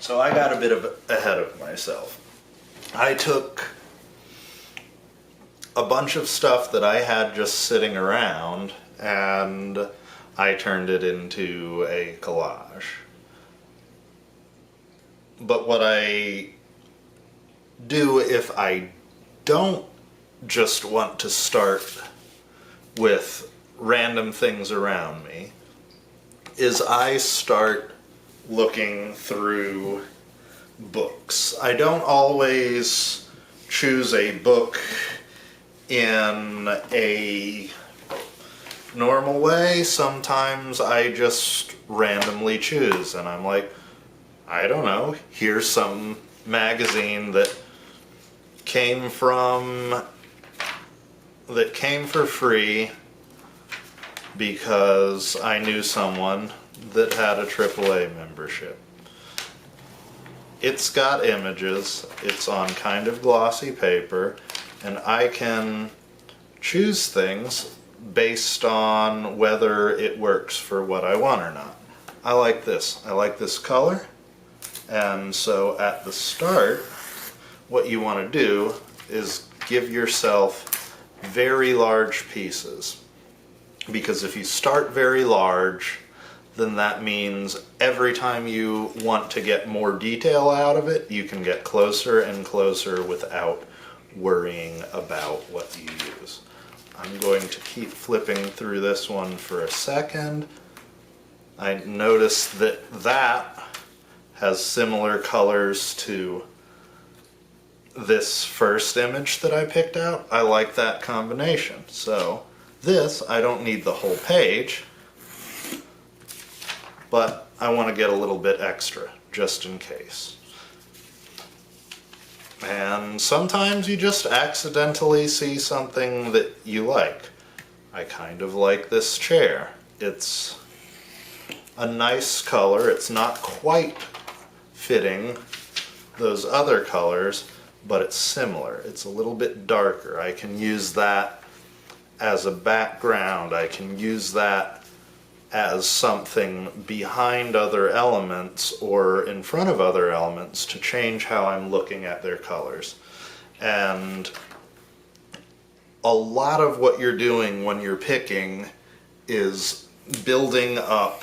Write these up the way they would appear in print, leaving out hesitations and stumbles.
So I got a bit ahead of myself. I took a bunch of stuff that I had just sitting around and I turned it into a collage. But what I do if I don't just want to start with random things around me is I start looking through books. I don't always choose a book in a normal way. Sometimes I just randomly choose and I'm like, I don't know, here's some magazine that came for free because I knew someone that had a AAA membership. It's got images, it's on kind of glossy paper, and I can choose things based on whether it works for what I want or not. I like this color, and so at the start, what you want to do is give yourself very large pieces. Because if you start very large, then that means every time you want to get more detail out of it, you can get closer and closer without worrying about what you use. I'm going to keep flipping through this one for a second. I noticed that has similar colors to this first image that I picked out. I like that combination. So this, I don't need the whole page, but I want to get a little bit extra, just in case. And sometimes you just accidentally see something that you like. I kind of like this chair. It's a nice color. It's not quite fitting those other colors, but it's similar. It's a little bit darker. I can use that as a background. I can use that as something behind other elements or in front of other elements to change how I'm looking at their colors. And a lot of what you're doing when you're picking is building up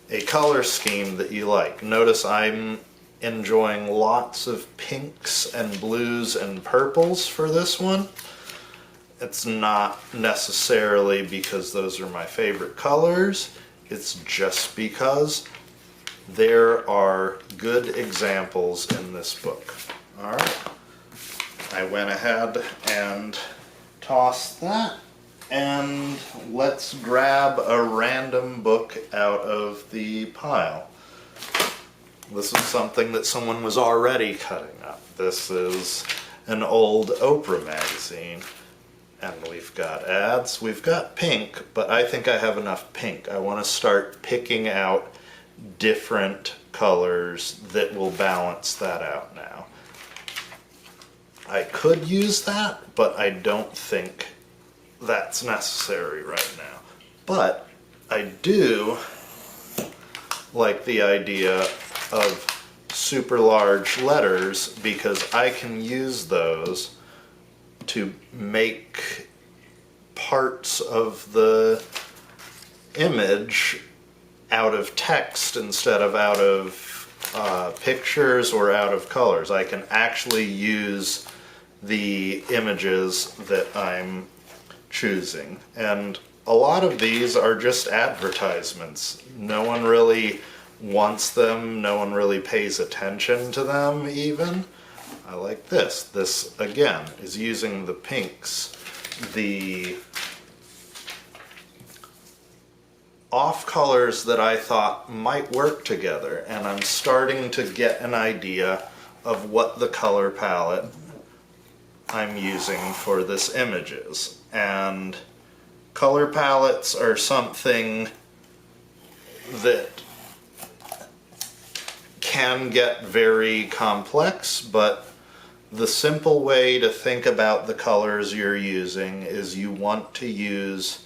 a color scheme that you like. Notice I'm enjoying lots of pinks and blues and purples for this one. It's not necessarily because those are my favorite colors, it's just because there are good examples in this book. Alright, I went ahead and tossed that, and let's grab a random book out of the pile. This is something that someone was already cutting up. This is an old Oprah magazine. And we've got ads, we've got pink, but I think I have enough pink. I want to start picking out different colors that will balance that out now. I could use that, but I don't think that's necessary right now. But I do like the idea of super large letters because I can use those to make parts of the image out of text instead of out of pictures or out of colors. I can actually use the images that I'm choosing. And a lot of these are just advertisements. No one really wants them, no one really pays attention to them even. I like this. This, again, is using the pinks. The off colors that I thought might work together, and I'm starting to get an idea of what the color palette I'm using for this image is. And color palettes are something that can get very complex, but the simple way to think about the colors you're using is you want to use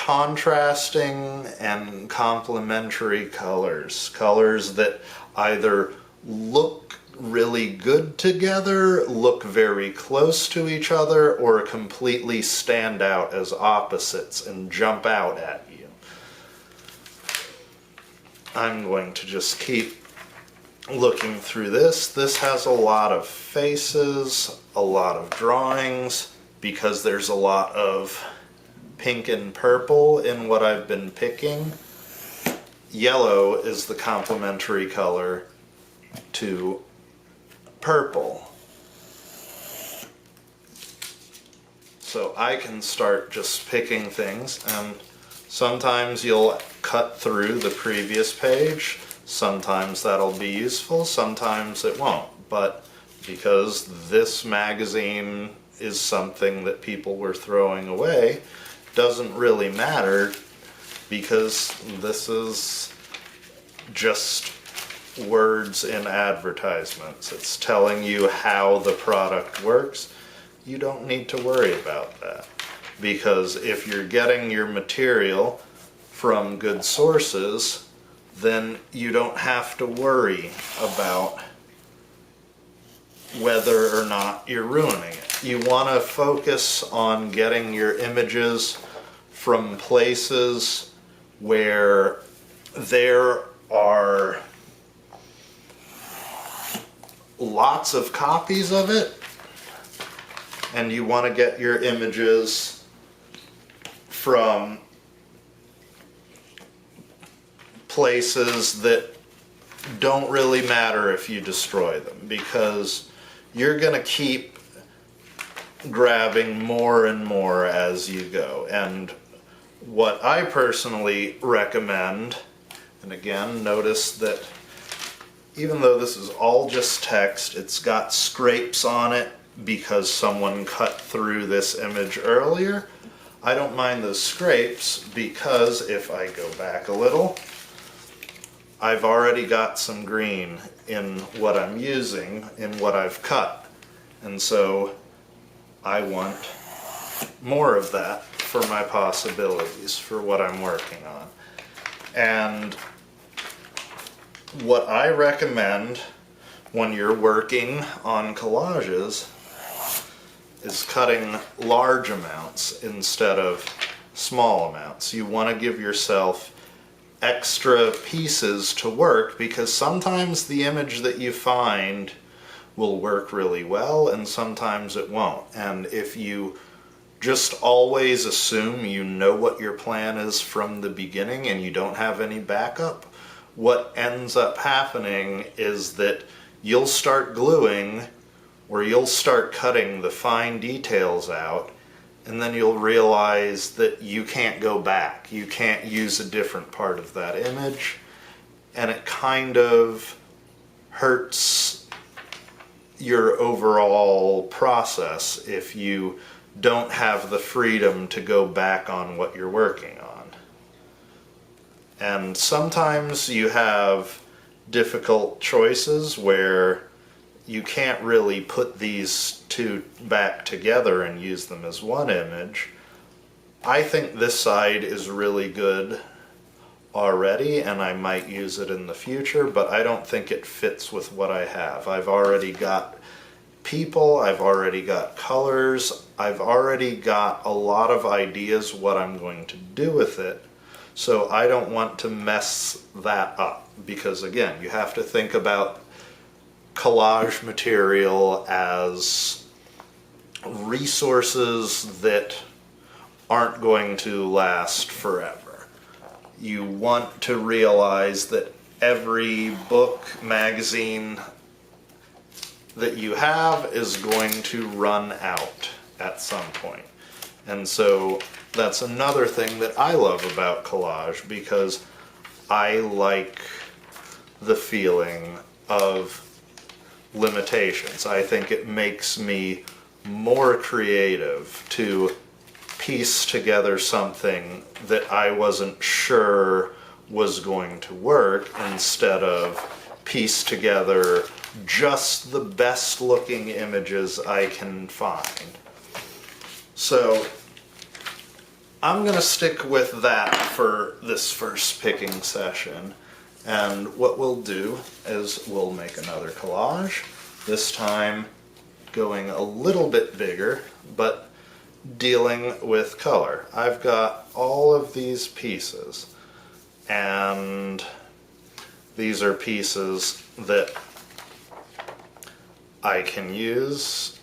contrasting and complementary colors. Colors that either look really good together, look very close to each other, or completely stand out as opposites and jump out at you. I'm going to just keep looking through this. This has a lot of faces, a lot of drawings, because there's a lot of pink and purple in what I've been picking. Yellow is the complementary color to purple. So I can start just picking things, and sometimes you'll cut through the previous page. Sometimes that'll be useful, sometimes it won't. But because this magazine is something that people were throwing away, doesn't really matter, because this is just words in advertisements. It's telling you how the product works. You don't need to worry about that, because if you're getting your material from good sources, then you don't have to worry about whether or not you're ruining it. You want to focus on getting your images from places where there are lots of copies of it, and you want to get your images from places that don't really matter if you destroy them, because you're going to keep grabbing more and more as you go. And what I personally recommend, and again, notice that even though this is all just text, it's got scrapes on it because someone cut through this image earlier. I don't mind those scrapes, because if I go back a little, I've already got some green in what I'm using, in what I've cut. And so I want more of that for my possibilities, for what I'm working on. And what I recommend when you're working on collages is cutting large amounts instead of small amounts. You want to give yourself extra pieces to work, because sometimes the image that you find will work really well and sometimes it won't. And if you just always assume you know what your plan is from the beginning and you don't have any backup, what ends up happening is that you'll start gluing, or you'll start cutting the fine details out, and then you'll realize that you can't go back. You can't use a different part of that image, and it kind of hurts your overall process if you don't have the freedom to go back on what you're working on. And sometimes you have difficult choices where you can't really put these two back together and use them as one image. I think this side is really good already, and I might use it in the future, but I don't think it fits with what I have. I've already got people, I've already got colors, I've already got a lot of ideas what I'm going to do with it, so I don't want to mess that up, because again, you have to think about collage material as resources that aren't going to last forever. You want to realize that every book, magazine that you have is going to run out at some point. And so that's another thing that I love about collage, because I like the feeling of limitations. I think it makes me more creative to piece together something that I wasn't sure was going to work, instead of piece together just the best looking images I can find. So I'm gonna stick with that for this first picking session. And what we'll do is we'll make another collage, this time going a little bit bigger, but dealing with color. I've got all of these pieces, and these are pieces that I can use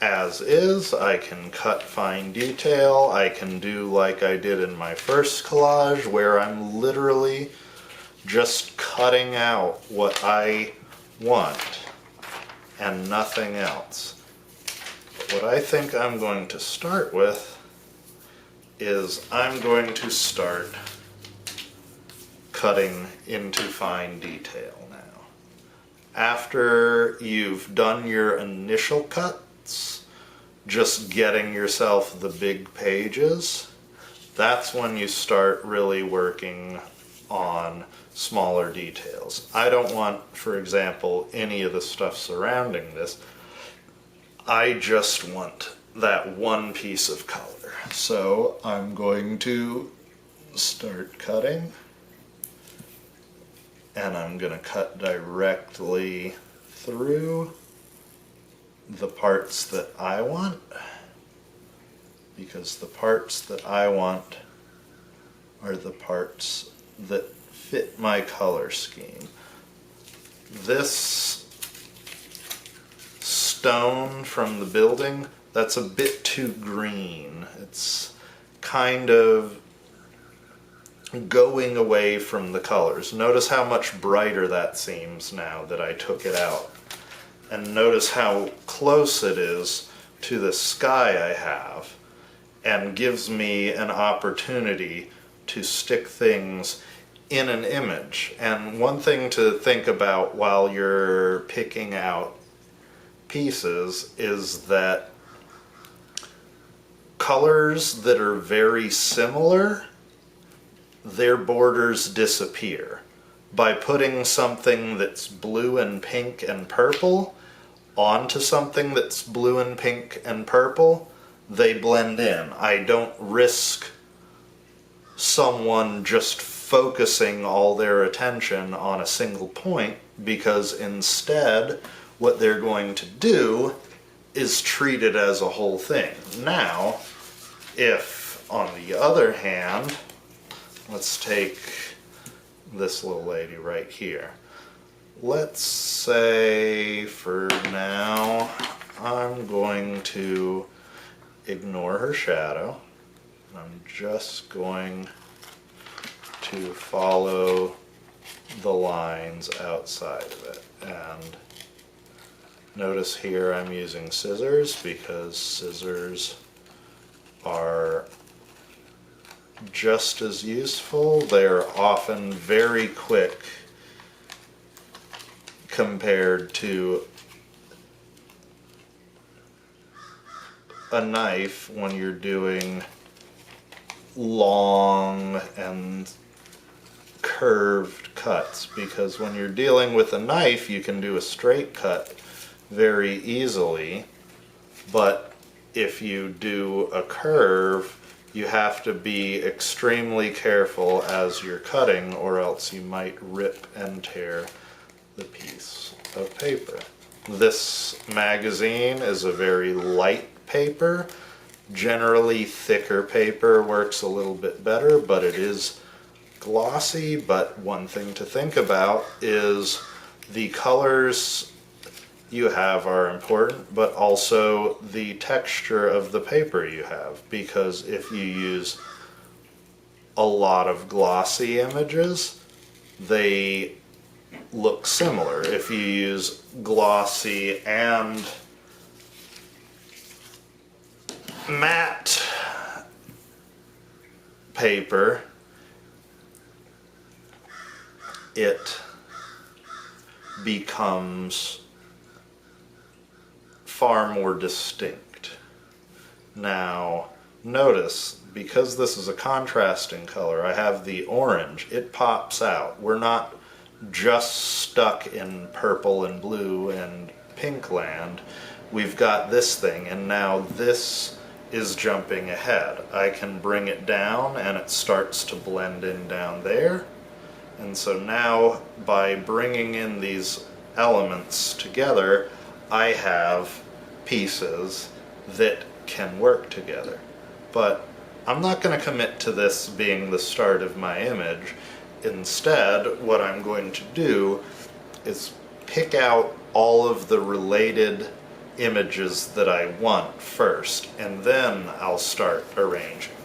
as is. I can cut fine detail. I can do like I did in my first collage, where I'm literally just cutting out what I want and nothing else. But what I think I'm going to start with is I'm going to start cutting into fine detail now. After you've done your initial cuts, just getting yourself the big pages, that's when you start really working on smaller details. I don't want, for example, any of the stuff surrounding this. I just want that one piece of color. So I'm going to start cutting, and I'm going to cut directly through the parts that I want, because the parts that I want are the parts that fit my color scheme. This stone from the building, that's a bit too green. It's kind of going away from the colors. Notice how much brighter that seems now that I took it out. And notice how close it is to the sky I have, and gives me an opportunity to stick things in an image. And one thing to think about while you're picking out pieces is that colors that are very similar, their borders disappear. By putting something that's blue and pink and purple onto something that's blue and pink and purple, they blend in. I don't risk someone just focusing all their attention on a single point, because instead what they're going to do is treat it as a whole thing. Now, if on the other hand, let's take this little lady right here. Let's say for now I'm going to ignore her shadow. I'm just going to follow the lines outside of it. And notice here I'm using scissors because scissors are just as useful. They're often very quick compared to a knife when you're doing long and curved cuts, because when you're dealing with a knife you can do a straight cut very easily, but if you do a curve you have to be extremely careful as you're cutting, or else you might rip and tear the piece of paper. This magazine is a very light paper. Generally thicker paper works a little bit better, but it is glossy. But one thing to think about is the colors you have are important, but also the texture of the paper you have, because if you use a lot of glossy images, they look similar. If you use glossy and matte paper, it becomes far more distinct. Now, notice, because this is a contrasting color, I have the orange. It pops out. We're not just stuck in purple and blue and pink land. We've got this thing, and now this is jumping ahead. I can bring it down and it starts to blend in down there. And so now by bringing in these elements together, I have pieces that can work together. But I'm not going to commit to this being the start of my image. Instead, what I'm going to do is pick out all of the related images that I want first, and then I'll start arranging.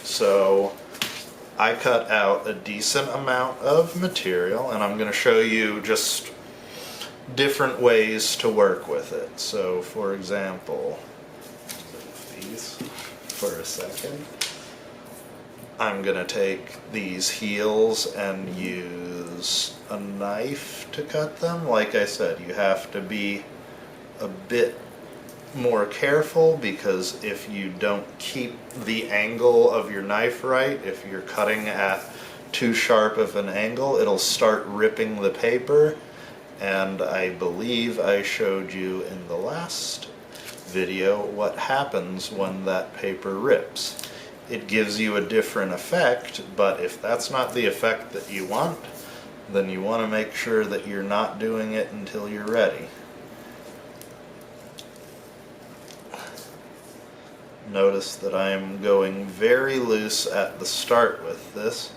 So I cut out a decent amount of material, and I'm going to show you just different ways to work with it. So for example, move these for a second. I'm going to take these heels and use a knife to cut them. Like I said, you have to be a bit more careful, because if you don't keep the angle of your knife right, if you're cutting at too sharp of an angle, it'll start ripping the paper. And I believe I showed you in the last video what happens when that paper rips. It gives you a different effect, but if that's not the effect that you want, then you want to make sure that you're not doing it until you're ready. Notice that I am going very loose at the start with this,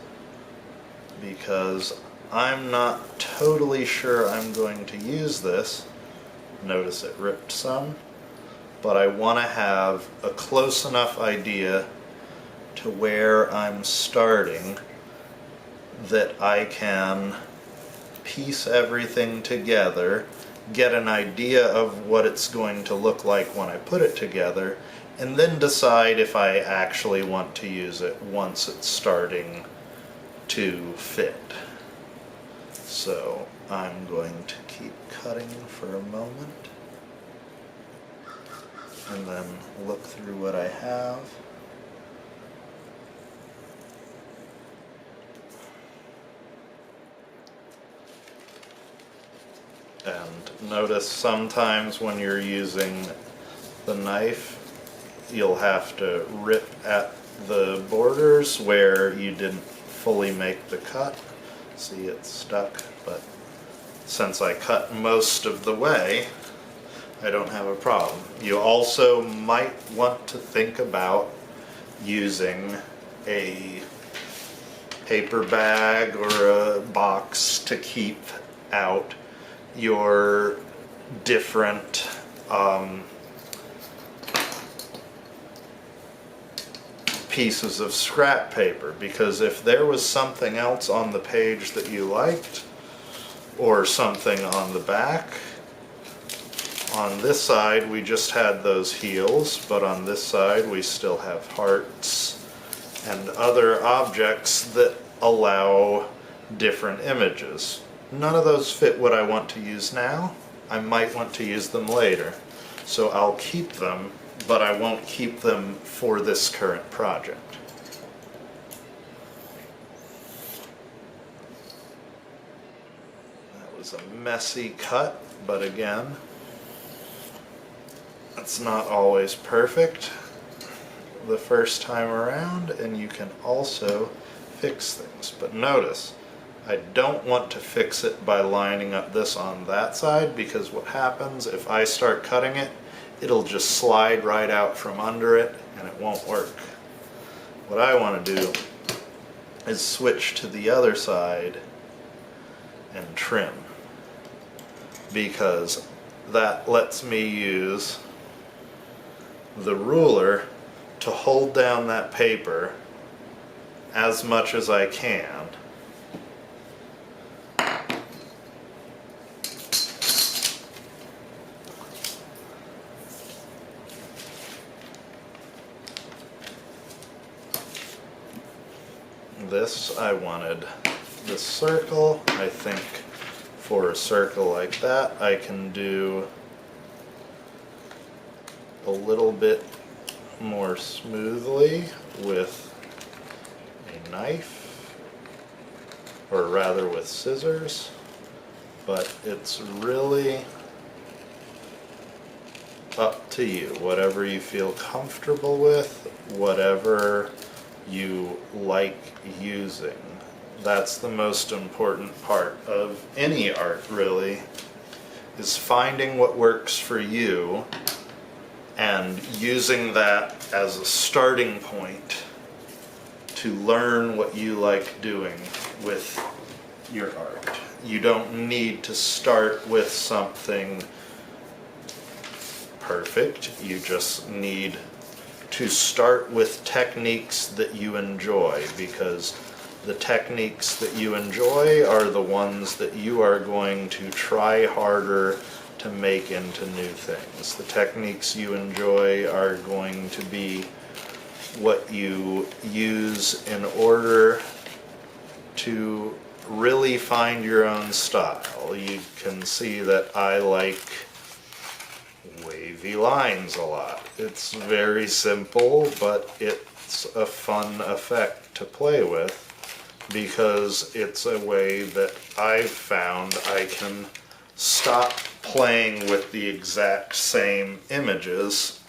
because I'm not totally sure I'm going to use this. Notice it ripped some, but I want to have a close enough idea to where I'm starting that I can piece everything together, get an idea of what it's going to look like when I put it together, and then decide if I actually want to use it once it's starting to fit. So I'm going to keep cutting for a moment and then look through what I have. And notice sometimes when you're using the knife, you'll have to rip at the borders where you didn't fully make the cut. See, it's stuck, but since I cut most of the way, I don't have a problem. You also might want to think about using a paper bag or a box to keep out your different pieces of scrap paper, because if there was something else on the page that you liked, or something on the back, on this side we just had those heels, but on this side we still have hearts and other objects that allow different images. None of those fit what I want to use now. I might want to use them later, so I'll keep them, but I won't keep them for this current project. That was a messy cut, but again, it's not always perfect the first time around, and you can also fix things. But notice, I don't want to fix it by lining up this on that side, because what happens if I start cutting it, it'll just slide right out from under it and it won't work. What I want to do is switch to the other side and trim, because that lets me use the ruler to hold down that paper as much as I can. This, I wanted this circle. I think for a circle like that, I can do a little bit more smoothly with a knife, or rather with scissors, but it's really up to you. Whatever you feel comfortable with, whatever you like using. That's the most important part of any art, really, is finding what works for you and using that as a starting point to learn what you like doing with your art. You don't need to start with something perfect. You just need to start with techniques that you enjoy, because the techniques that you enjoy are the ones that you are going to try harder to make into new things. The techniques you enjoy are going to be what you use in order to really find your own style. You can see that I like wavy lines a lot. It's very simple, but it's a fun effect to play with because it's a way that I've found I can stop playing with the exact same images.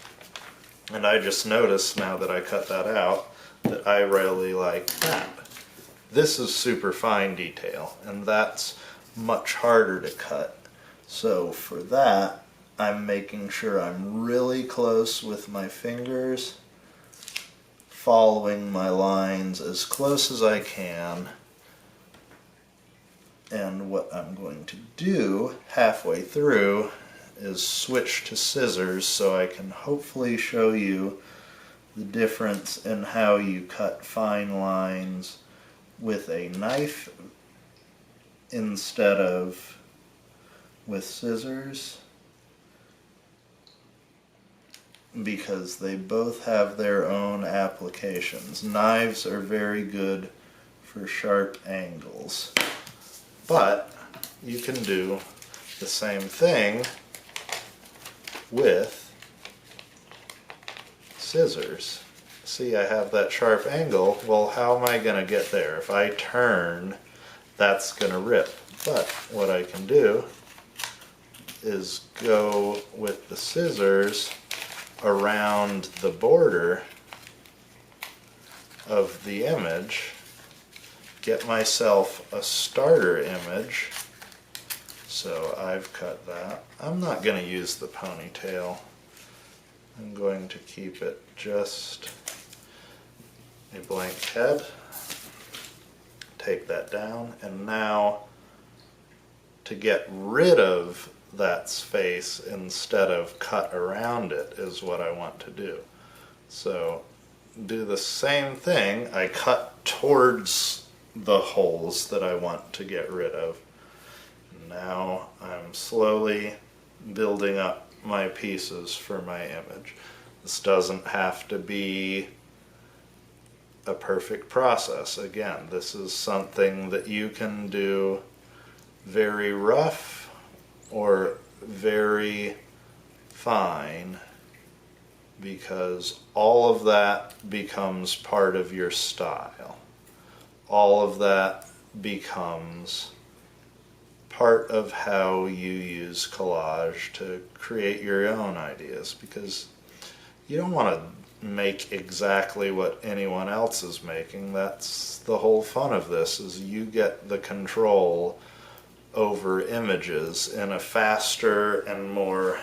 And I just noticed now that I cut that out that I really like that. This is super fine detail, and that's much harder to cut. So for that, I'm making sure I'm really close with my fingers, following my lines as close as I can. And what I'm going to do halfway through is switch to scissors so I can hopefully show you the difference in how you cut fine lines with a knife instead of with scissors, because they both have their own applications. Knives are very good for sharp angles, but you can do the same thing with scissors. See, I have that sharp angle. Well, how am I going to get there? If I turn, that's going to rip. But what I can do is go with the scissors around the border of the image, get myself a starter image. So I've cut that. I'm not going to use the ponytail. I'm going to keep it just a blank head. Take that down, and now to get rid of that space instead of cut around it is what I want to do. So do the same thing. I cut towards the holes that I want to get rid of. Now I'm slowly building up my pieces for my image. This doesn't have to be a perfect process. Again, this is something that you can do very rough or very fine, because all of that becomes part of your style. All of that becomes part of how you use collage to create your own ideas, because you don't want to make exactly what anyone else is making. That's the whole fun of this, is you get the control over images in a faster and more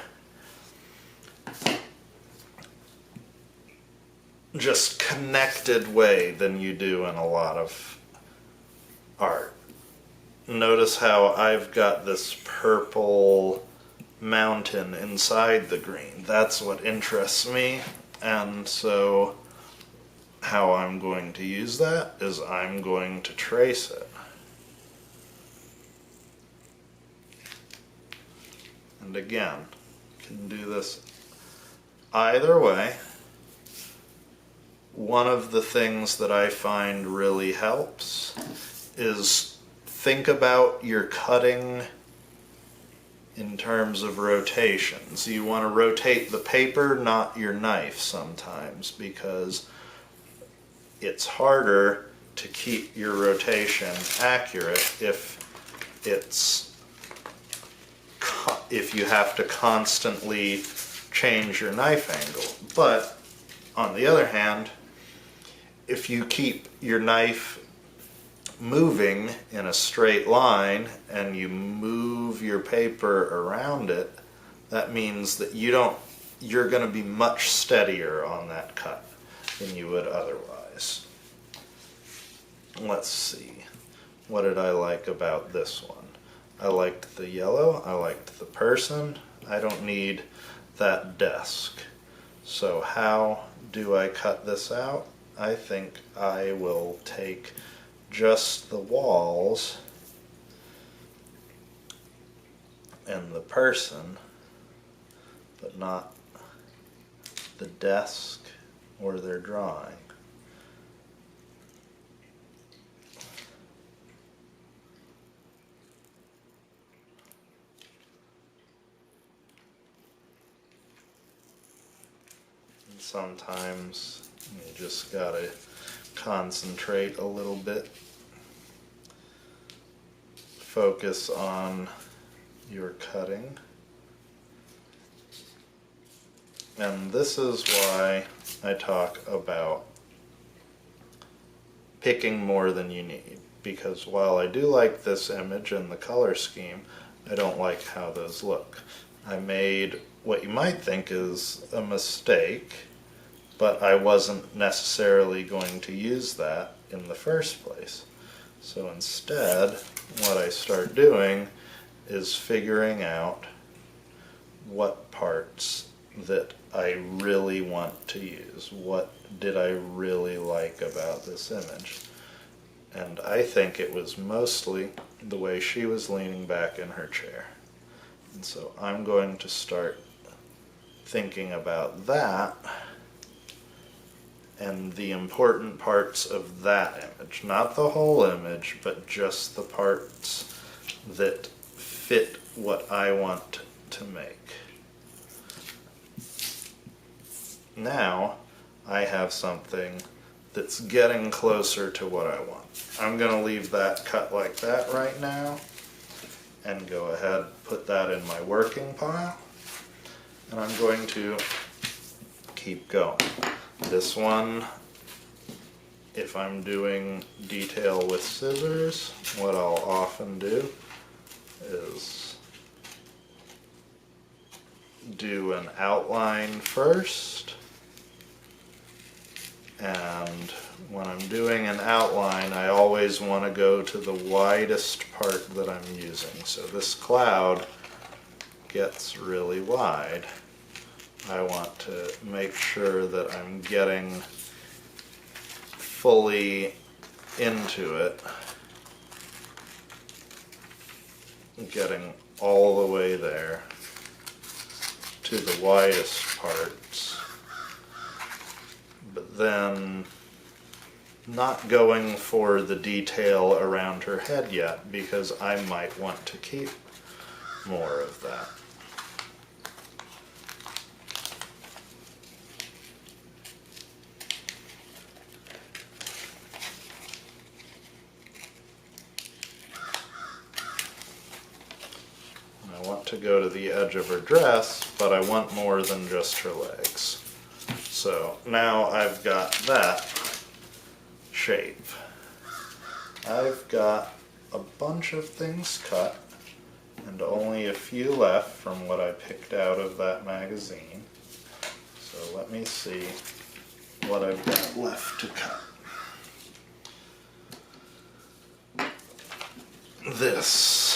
just connected way than you do in a lot of art. Notice how I've got this purple mountain inside the green. That's what interests me, and so how I'm going to use that is I'm going to trace it. And again, you can do this either way. One of the things that I find really helps is think about your cutting in terms of rotations. You want to rotate the paper, not your knife sometimes, because it's harder to keep your rotation accurate if you have to constantly change your knife angle. But on the other hand, if you keep your knife moving in a straight line and you move your paper around it, that means that you're going to be much steadier on that cut than you would otherwise. Let's see. What did I like about this one? I liked the yellow, I liked the person. I don't need that desk. So how do I cut this out? I think I will take just the walls and the person, but not the desk or their drawing. And sometimes you just gotta concentrate a little bit. Focus on your cutting. And this is why I talk about picking more than you need. Because while I do like this image and the color scheme, I don't like how those look. I made what you might think is a mistake, but I wasn't necessarily going to use that in the first place. So instead, what I start doing is figuring out what parts that I really want to use. What did I really like about this image? And I think it was mostly the way she was leaning back in her chair. And so I'm going to start thinking about that and the important parts of that image. Not the whole image, but just the parts that fit what I want to make. Now I have something that's getting closer to what I want. I'm going to leave that cut like that right now and go ahead, put that in my working pile, and I'm going to keep going. This one, if I'm doing detail with scissors, what I'll often do is do an outline first, and when I'm doing an outline I always want to go to the widest part that I'm using. So this cloud gets really wide. I want to make sure that I'm getting fully into it, getting all the way there to the widest parts, but then not going for the detail around her head yet, because I might want to keep more of that. I want to go to the edge of her dress, but I want more than just her legs. So now I've got that shape. I've got a bunch of things cut and only a few left from what I picked out of that magazine. So let me see what I've got left to cut. This